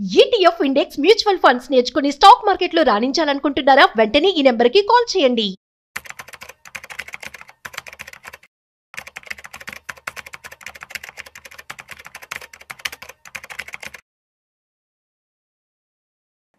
ETF index mutual funds నేర్చుకుని stock మార్కెట్లో రాణించాలనుకుంటున్నారా? వెంటనే ఈ నెంబర్కి కాల్ చేయండి.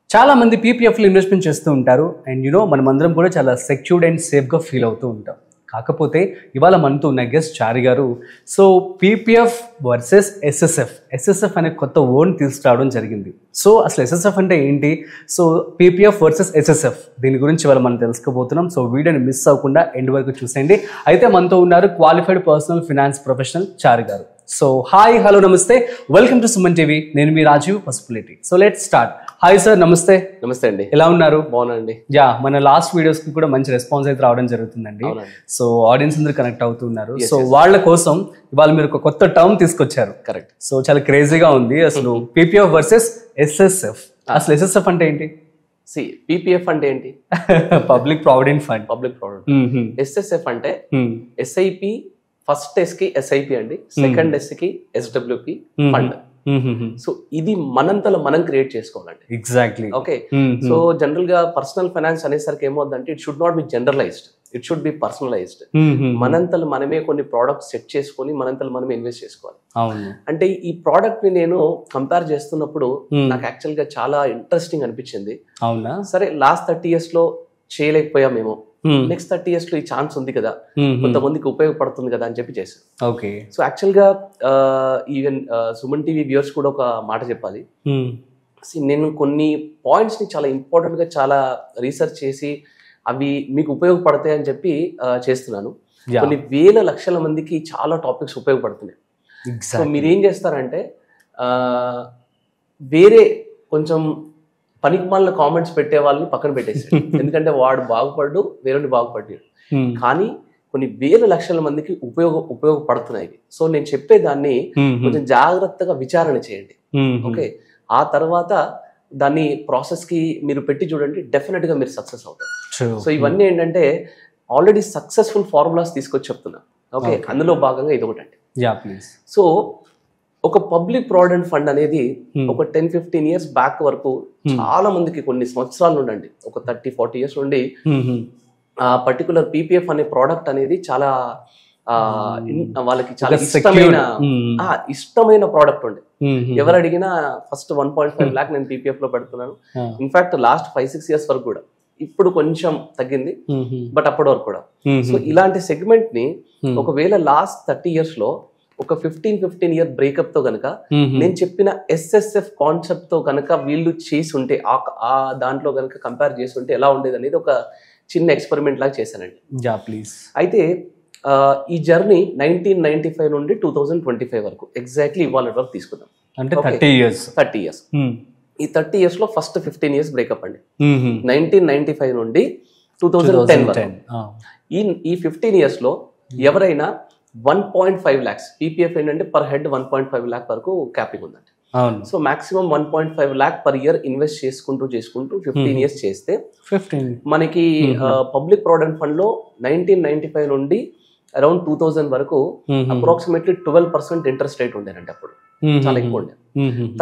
చాలా మంది పీపీఎఫ్లో ఇన్వెస్ట్మెంట్ చేస్తూ ఉంటారు. అండ్ మనమందరం కూడా చాలా సెక్యూర్డ్ అండ్ సేఫ్గా ఫీల్ అవుతూ ఉంటాం. కాకపోతే ఇవాళ మనతో ఉన్న గెస్ట్ చారి గారు. సో పీపీఎఫ్ వర్సెస్ ఎస్ఎస్ఎఫ్ అనే కొత్త వర్డ్ తీసుకురావడం జరిగింది. సో అసలు ఎస్ఎస్ఎఫ్ అంటే ఏంటి, సో పీపీఎఫ్ వర్సెస్ ఎస్ఎస్ఎఫ్ దీని గురించి ఇవాళ మనం తెలుసుకోబోతున్నాం. సో వీడియోని మిస్ అవ్వకుండా ఎండ్ వరకు చూసేయండి. అయితే మనతో ఉన్నారు qualified personal finance professional Chari గారు. సో హాయ్, హలో, నమస్తే, వెల్కమ్ టు సుమన్ టీవీ. నేను మీ Rajeev Pasupuleti. So let's start. Hi sir, నమస్తే. నమస్తే అండి, ఎలా ఉన్నారు? బాగున్నాండి. యా, మన లాస్ట్ వీడియోస్ కి కూడా మంచి రెస్పాన్స్ అయితే రావడం జరుగుతుందండి. సో ఆడియన్స్ అందరూ కనెక్ట్ అవుతున్నారు. సో వాళ్ళ కోసం ఇవాళ మీరు ఒక కొత్త టర్మ్ తీసుకొచ్చారు. కరెక్ట్. సో చాలా క్రేజీగా ఉంది అసలు. PPF versus SSF. అసలు ఎస్ఎస్ఎఫ్ అంటే ఏంటి? పీపీఎఫ్ అంటే ఏంటి? Public provident fund. Public provident. SSF అంటే ఎస్ఐపి. ఫస్ట్ ఎస్ కి ఎస్ఐపి అండి, సెకండ్ ఎస్ కి ఎస్డబ్ల్యూపి ఫండ్. సో ఇది మనంతలో మనం క్రియేట్ చేసుకోవాలండి. ఎగ్జాక్ట్లీ. ఓకే. సో జనరల్ గా పర్సనల్ ఫైనాన్స్ అనేసరికి ఏమవుతుందంటే it should not be generalized, it should be personalized. మనంతలో మనమే కొన్ని ప్రోడక్ట్స్ సెట్ చేసుకొని మనంతలో మనమే ఇన్వెస్ట్ చేసుకోవాలి. అంటే ఈ ప్రోడక్ట్ ని నేను కంపేర్ చేస్తున్నప్పుడు నాకు యాక్చువల్ గా చాలా ఇంట్రెస్టింగ్ అనిపించింది. అవునా? సరే, లాస్ట్ 30 years లో చేయలేకపోయామేమో, నెక్స్ట్ 30 years లో ఈ ఛాన్స్ ఉంది కదా, కొంతమందికి ఉపయోగపడుతుంది కదా అని చెప్పి చేశాను. ఓకే. సో యాక్చువల్ గా ఈవెన్ సుమన్ టీవీ వ్యూవర్స్ కూడా ఒక మాట చెప్పాలి. నేను కొన్ని పాయింట్స్ ని చాలా ఇంపార్టెంట్ గా చాలా రీసెర్చ్ చేసి అవి మీకు ఉపయోగపడతాయి అని చెప్పి చేస్తున్నాను. కొన్ని వేల లక్షల మందికి చాలా టాపిక్స్ ఉపయోగపడుతున్నాయి. సో మీరేం చేస్తారంటే వేరే కొంచెం పనికిమాలిన కామెంట్స్ పెట్టే వాళ్ళని పక్కన పెట్టేసాడు. ఎందుకంటే వాడు బాగుపడ్డు, వేరే బాగుపడ్డాడు. కానీ కొన్ని వేల లక్షల మందికి ఉపయోగపడుతున్నాయి. సో నేను చెప్పేదాన్ని కొంచెం జాగ్రత్తగా విచారణ చేయండి. ఓకే. ఆ తర్వాత దాన్ని ప్రాసెస్ కి మీరు పెట్టి చూడండి, డెఫినెట్ గా మీరు సక్సెస్ అవుతారు. సో ఇవన్నీ ఏంటంటే ఆల్రెడీ సక్సెస్ఫుల్ ఫార్ములాస్ తీసుకొచ్చి చెప్తున్నా. ఓకే. అందులో భాగంగా ఇది ఒకటండి. సో ఒక పబ్లిక్ ప్రావిడెంట్ ఫండ్ అనేది ఒక 10-15 years బ్యాక్ వరకు చాలా మందికి, కొన్ని సంవత్సరాల నుండి, ఒక 30-40 years నుండి ఆ పర్టికులర్ పీపీఎఫ్ అనే ప్రోడక్ట్ అనేది చాలా వాళ్ళకి చాలా ఇష్టమైన ప్రోడక్ట్ ఉండే. ఎవరు అడిగినా ఫస్ట్ 1.5 lakh నేను పీపీఎఫ్ లో పెడుతున్నాను. ఇన్ఫాక్ట్ లాస్ట్ 5-6 years వరకు కూడా, ఇప్పుడు కొంచెం తగ్గింది, బట్ అప్పటి వరకు కూడా. సో ఇలాంటి సెగ్మెంట్ ని ఒకవేళ లాస్ట్ 30 years లో ఒక 15 year బ్రేకప్ తో గనక నేను చెప్పిన ఎస్ఎస్ఎఫ్ కాన్సెప్ట్ తో గనక వీళ్ళు చేసి ఉంటే, ఆ దాంట్లో గనక కంపేర్ చేసి ఉంటే ఎలా ఉండేది అనేది ఒక చిన్న ఎక్స్పెరిమెంట్ లాగా చేశానండి. అయితే ఈ జర్నీ 1995 నుండి 2025 వరకు ఎగ్జాక్ట్లీ ఇవాళ వరకు తీసుకుందాం. అంటే 30 years. ఈ 30 years లో ఫస్ట్ 15 years బ్రేకప్ అండి. 1995 నుండి 2010 వరకు. ఈ 15 years లో ఎవరైనా 1.5 lakhs పీపీఎఫ్ ఏంటంటే పర్ హెడ్ 1.5 lakh వరకు క్యాపింగ్ ఉందండి. So maximum 1.5 lakh per year invest చేసుకుంటూ 15 years చేస్తే మనకి పబ్లిక్ ప్రావిడెంట్ ఫండ్ లో 1995 నుండి అరౌండ్ 2000 వరకు అప్రాక్సిమేట్లీ 12% ఇంట్రెస్ట్ రేట్ ఉండేనండి. అప్పుడు చాలా ఎక్కువ ఉండే.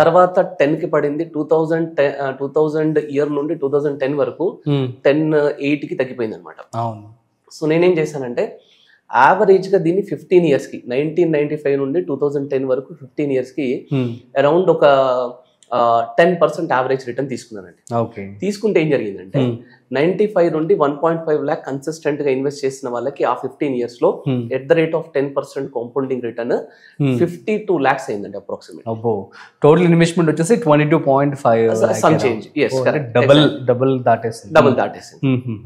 తర్వాత 10 కి పడింది. 2000 ఇయర్ నుండి 2010 వరకు 10.8 కి తగ్గిపోయింది అనమాట. సో నేనేం చేశానంటే యావరేజ్ గా దీన్ని 15 years కి 1995 నుండి 2010 వరకు 15 years కి అరౌండ్ ఒక 10% యావరేజ్ రిటర్న్ తీసుకున్నానండి. తీసుకుంటే ఏం జరిగిందంటే 95 నుండి 1.5 lakh కన్సిస్టెంట్ గా ఇన్వెస్ట్ చేసిన వాళ్ళకి ఆ 15 years లో at the rate of 10% compounding return 52 lakhs అయిందండి అప్రాక్సిమేట్. టోటల్ ఇన్వెస్ట్మెంట్ వచ్చేసి 22.5 సమ్ చేంజ్. డబుల్ దాటేసింది.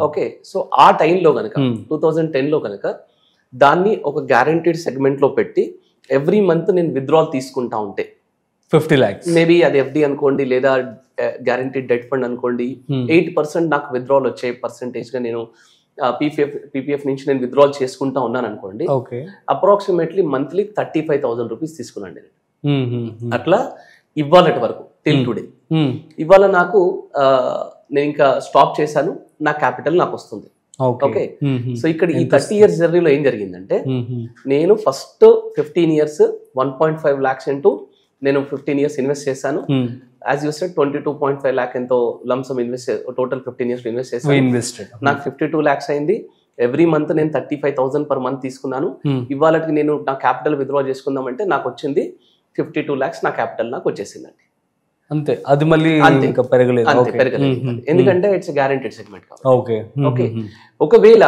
ఓకే. సో ఆ టైంలో గనక 2010 లో గనక దాన్ని ఒక గ్యారంటీడ్ సెగ్మెంట్ లో పెట్టి ఎవ్రీ మంత్ నేను విత్డ్రాల్ తీసుకుంటా ఉంటే 50 lakhs, మేబీ అది ఎఫ్డి అనుకోండి లేదా గ్యారంటీడ్ డెట్ ఫండ్ అనుకోండి, 8% నాకు విత్డ్రాల్ వచ్చే పర్సెంటేజ్ గా నేను పీపీఎఫ్ నుంచి నేను విత్డ్రాల్ చేసుకుంటా ఉన్నాను అనుకోండి. అప్రాక్సిమేట్లీ మంత్లీ 35,000 రూపీస్ తీసుకున్నాండి. అట్లా ఇవ్వాలటి వరకు టిల్ టుడే. ఇవాళ నాకు నేను ఇంకా స్టాప్ చేశాను, నా క్యాపిటల్ నాకు వస్తుంది. ఓకే. సో ఇక్కడ ఈ 30 years జర్నీలో ఏం జరిగిందంటే నేను ఫస్ట్ 15 years 1.5 lakhs ఇంటూ నేను 15 years ఇన్వెస్ట్ చేశాను. యాజ్ యూ సెడ్ 22.5 lakh ఎంతో lump sum invest total 15 years invest చేశాను. నాకు 52 lakhs అయింది. ఎవ్రీ మంత్ నేను 35,000 per month తీసుకున్నాను. ఇవాళకి నేను నా క్యాపిటల్ విత్డ్రా చేసుకుందామంటే నాకు వచ్చింది 52 lakhs. నా క్యాపిటల్ నాకు వచ్చేసిందండి. అంతే, అది మళ్ళీ ఇంకా పెరగలేదు. ఎందుకంటే ఇట్స్ గ్యారెంటెడ్ సెగ్మెంట్ కాబట్టి. ఓకే. ఒకవేళ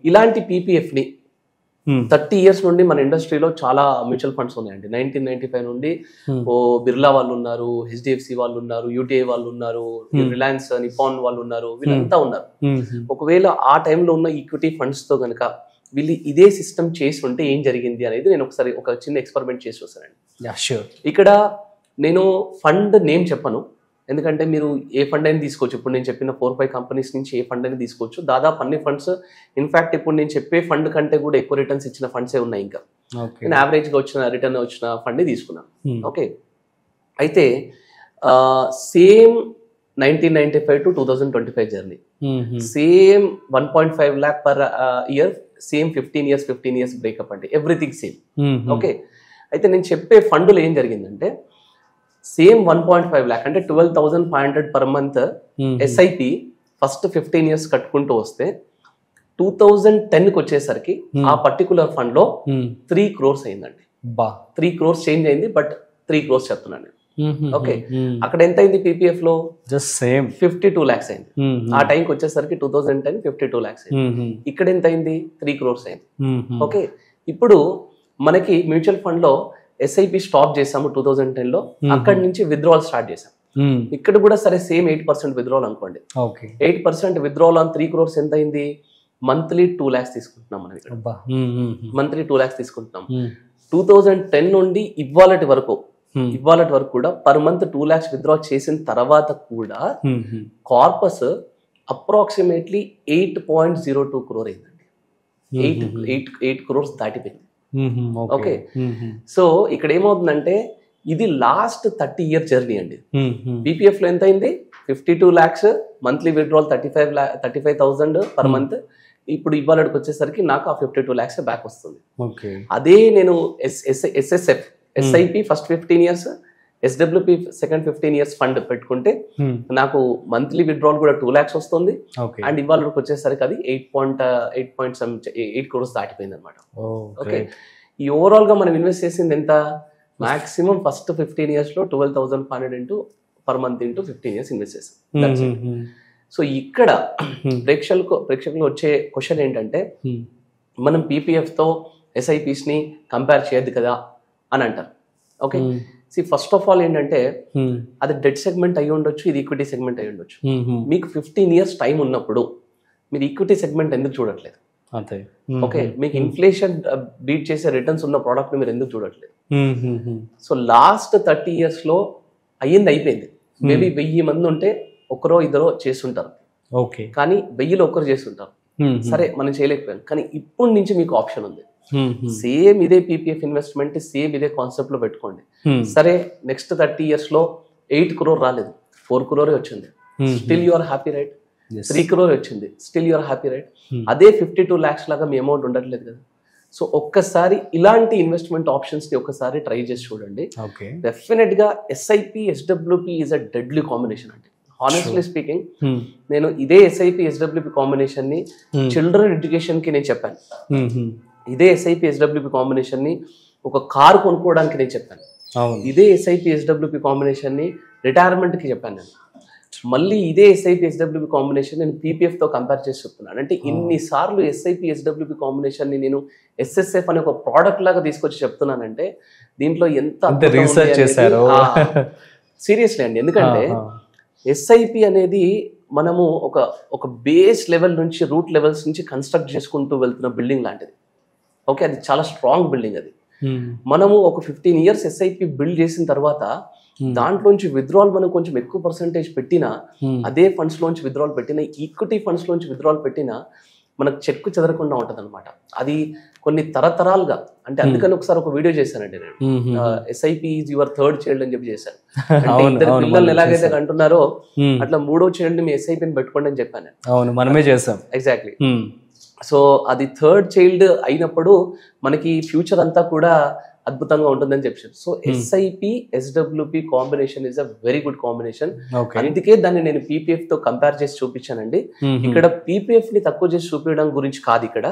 ఇలాంటి పీపీఎఫ్ ని 30 years నుండి మన ఇండస్ట్రీలో చాలా మ్యూచువల్ ఫండ్స్ ఉన్నాయండి. 1995 నుండి బిర్లా వాళ్ళు ఉన్నారు, హెచ్డిఎఫ్సి వాళ్ళు ఉన్నారు, యూటీఐ వాళ్ళు ఉన్నారు, రిలయన్స్ నిపాన్ వాళ్ళు ఉన్నారు, వీళ్ళంతా ఉన్నారు. ఒకవేళ ఆ టైంలో ఉన్న ఈక్విటీ ఫండ్స్ తో కనుక వీళ్ళు ఇదే సిస్టమ్ చేసి ఉంటే ఏం జరిగింది అనేది నేను ఒకసారి ఒక చిన్న ఎక్స్పెరిమెంట్ చేసి చూసానండి. ఇక్కడ నేను ఫండ్ నేమ్ చెప్పను, ఎందుకంటే మీరు ఏ ఫండ్ అయినా తీసుకోవచ్చు. ఇప్పుడు నేను చెప్పిన 4-5 కంపెనీస్ నుంచి ఏ ఫండ్ అయినా తీసుకోవచ్చు. దాదాపు అన్ని ఫండ్స్, ఇన్ఫాక్ట్ ఇప్పుడు నేను చెప్పే ఫండ్ కంటే కూడా ఎక్కువ రిటర్న్స్ ఇచ్చిన ఫండ్సే ఉన్నాయి. ఇంకా నేను యావరేజ్గా వచ్చిన రిటర్న్ వచ్చిన ఫండ్ తీసుకున్నాను. ఓకే, అయితే same 1995 to 2025 journey, same 1.5 lakh per year, same 15 years breakup అండి, ఎవ్రీథింగ్ సేమ్. ఓకే, అయితే నేను చెప్పే ఫండ్లో ఏం జరిగిందంటే సేమ్ 1.5 lakh అంటే 12,500 per month SIP first 15 years కట్టుకుంటూ వస్తే 2010కి వచ్చేసరికి ఆ పర్టికులర్ ఫండ్ లో 3 crores అయిందండి. 3 crores చేంజ్ అయింది, బట్ 3 crores చెప్తున్నాను. ఓకే, అక్కడ ఎంత అయింది పీపీఎఫ్ లో? జస్ట్ సేమ్ 52 lakhs అయింది. ఆ టైంకి వచ్చేసరికి 2010 52 lakhs అయింది. ఇక్కడ ఎంత అయింది? 3 crores అయింది. ఓకే, ఇప్పుడు మనకి మ్యూచువల్ ఫండ్ లో ఎస్ఐపి స్టాప్ చేసాము 2010 లో. అక్కడి నుంచి విత్డ్రావల్ స్టార్ట్ చేసాం. ఇక్కడ కూడా సరే సేమ్ 8% విత్డ్రావల్ అనుకోండి. 8% విత్డ్రావల్ ఆన్ 3 crores ఎంత అయింది? మంత్లీ 2 lakhs తీసుకుంటున్నాం మనం. ఇక్కడ మంత్లీ 2 lakhs తీసుకుంటున్నాం. 2010 నుండి ఇవాళటి వరకు కూడా పర్ మంత్ 2 lakhs విత్డ్రా చేసిన తర్వాత కూడా కార్పస్ అప్రాక్సిమేట్లీ 8.02 crore అయిందండి. 8 crores దాటిపోయింది. ఓకే, సో ఇక్కడ ఏమవుతుందంటే ఇది లాస్ట్ 30 year జర్నీ అండి. పీపీఎఫ్ లో ఎంత అయింది? 52 lakhs monthly withdrawal 35,000 per month. ఇప్పుడు ఇవాళకి వచ్చేసరికి నాకు ఆ 52 lakhs బ్యాక్ వస్తుంది. అదే నేను SSF SIP first 15 years, SWP second 15 years fund పెట్టుకుంటే నాకు మంత్లీ విత్డ్రావల్ కూడా 2 lakhs వస్తుంది. అండ్ ఇవాళకి వచ్చేసరికి అది 8 crores దాటిపోయింది అనమాట. ఓకే, ఈ ఓవరాల్ గా మనం ఇన్వెస్ట్ చేసింది ఎంత? మాక్సిమం ఫస్ట్ 15 years లో 12,500 per month into 15 years invest చేసాం. సో ఇక్కడ ప్రేక్షకులు వచ్చే క్వశ్చన్ ఏంటంటే మనం పీపీఎఫ్ తో ఎస్ఐపిస్ ని కంపేర్ చేయొద్దు కదా అని అంటారు. ఓకే, ఫస్ట్ ఆఫ్ ఆల్ ఏంటంటే అది డెట్ సెగ్మెంట్ అయి ఉండొచ్చు, ఇది ఈక్విటీ సెగ్మెంట్ అయి ఉండొచ్చు. మీకు 15 years టైం ఉన్నప్పుడు మీరు ఈక్విటీ సెగ్మెంట్ ఎందుకు చూడట్లేదు? ఓకే, మీకు ఇన్ఫ్లేషన్ బీట్ చేసే రిటర్న్స్ ఉన్న ప్రోడక్ట్ మీరు ఎందుకు చూడట్లేదు? సో లాస్ట్ 30 years లో అయిపోయింది. మేబీ 1000 మంది ఉంటే ఒకరో ఇద్దరో చేస్తుంటారు, కానీ 1000లో ఒకరు చేస్తుంటారు. సరే, మనం చేయలేకపోయాం, కానీ ఇప్పటి నుంచి మీకు ఆప్షన్ ఉంది. సేమ్ ఇదే పీపీఎఫ్ ఇన్వెస్ట్మెంట్, సేమ్ ఇదే కాన్సెప్ట్ లో పెట్టుకోండి. సరే, నెక్స్ట్ 30 years లో 8 crore రాలేదు, 4 crore వచ్చింది, still you are happy, right? 3 crore వచ్చింది, still you are happy, right? అదే 52 lakhs లాగా మీ అమౌంట్ ఉండట్లేదు కదా. సో ఒక్కసారి ఇలాంటి ఇన్వెస్ట్మెంట్ ఆప్షన్స్ ని ఒక్కసారి ట్రై చేసి చూడండి. డెఫినెట్ గా SIP SWP is a deadly combination అండి. హానెస్ట్లీ స్పీకింగ్, నేను ఇదే ఎస్ఐపి ఎస్డబ్ల్యూపి కాంబినేషన్ ని చిల్డ్రన్ ఎడ్యుకేషన్ కి నేను చెప్పాను. ఇదే ఎస్ఐపి ఎస్డబ్ల్యూపి కాంబినేషన్ ని ఒక కార్ కొనుక్కోవడానికి నేను చెప్పాను. ఇదే ఎస్ఐపి ఎస్డబ్ల్యూపి కాంబినేషన్ ని రిటైర్మెంట్ కి చెప్పాను నేను. మళ్ళీ ఇదే ఎస్ఐపి ఎస్డబ్ల్యూపి కాంబినేషన్ నేను పీపీఎఫ్ తో కంపేర్ చేసి చెప్తున్నాను. అంటే ఇన్నిసార్లు ఎస్ఐపి ఎస్డబ్ల్యూపి కాంబినేషన్ ని నేను ఎస్ఎస్ఎఫ్ అనే ఒక ప్రోడక్ట్ లాగా తీసుకొచ్చి చెప్తున్నానంటే దీంట్లో ఎంత రీసెర్చ్ చేశారు సీరియస్లీ అండి. ఎందుకంటే ఎస్ఐపి అనేది మనము ఒక బేస్ లెవెల్ నుంచి రూట్ లెవెల్స్ నుంచి కన్స్ట్రక్ట్ చేసుకుంటూ వెళ్తున్న బిల్డింగ్ లాంటిది. ఓకే, అది చాలా స్ట్రాంగ్ బిల్డింగ్. అది మనము ఒక 15 years ఎస్ఐపి బిల్డ్ చేసిన తర్వాత దాంట్లోంచి విత్డ్రావల్ మనం కొంచెం ఎక్కువ పర్సెంటేజ్ పెట్టినా, అదే ఫండ్స్ లోంచి విత్డ్రావల్ పెట్టినా, ఈక్విటీ ఫండ్స్ లోంచి విత్డ్రావల్ పెట్టినా మనకు చెక్కు చెదరకుండా ఉంటది అనమాట. అది కొన్ని తరతరాలుగా, అంటే అందుకని ఒకసారి ఒక వీడియో చేశానండి నేను, SIP is your third child అని చెప్పి చేశాను. ఇద్దరు పిల్లల్ని ఎలాగైతే అంటున్నారో అట్లా 3వ చైల్డ్ ని మీ ఎస్ఐపిని పెట్టుకోండి అని చెప్పాను. అవును, మనమే చేసాం. ఎగ్జాక్ట్లీ. సో అది థర్డ్ చైల్డ్ అయినప్పుడు మనకి ఫ్యూచర్ అంతా కూడా అద్భుతంగా ఉంటుందని చెప్పారు. So SIP SWP combination is a very good combination. అందుకే దాన్ని నేను పీపీఎఫ్ తో కంపేర్ చేసి చూపించానండి. ఇక్కడ పీపీఎఫ్ ని తక్కువ చేసి చూపించడం గురించి కాదు ఇక్కడ,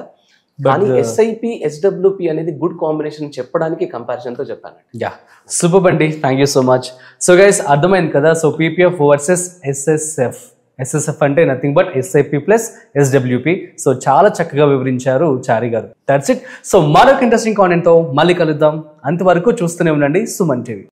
కానీ ఎస్ఐపి ఎస్డబ్ల్యూపి అనేది గుడ్ కాంబినేషన్ చెప్పడానికి కంపారిజన్ తో చెప్పాను. యా, సూపర్ అండి, thank you so much. So guys అర్థమైంది కదా, సో పీపీఎఫ్ వర్సెస్ ఎస్ఎస్ఎఫ్ అంటే nothing but SIP plus SWP. So చాలా చక్కగా వివరించారు చారి గారు. That's it. సో మరొక ఇంట్రెస్టింగ్ కాంటెంట్ తో మళ్ళీ కలుద్దాం. అంతవరకు చూస్తూనే ఉండండి సుమన్ టీవీ.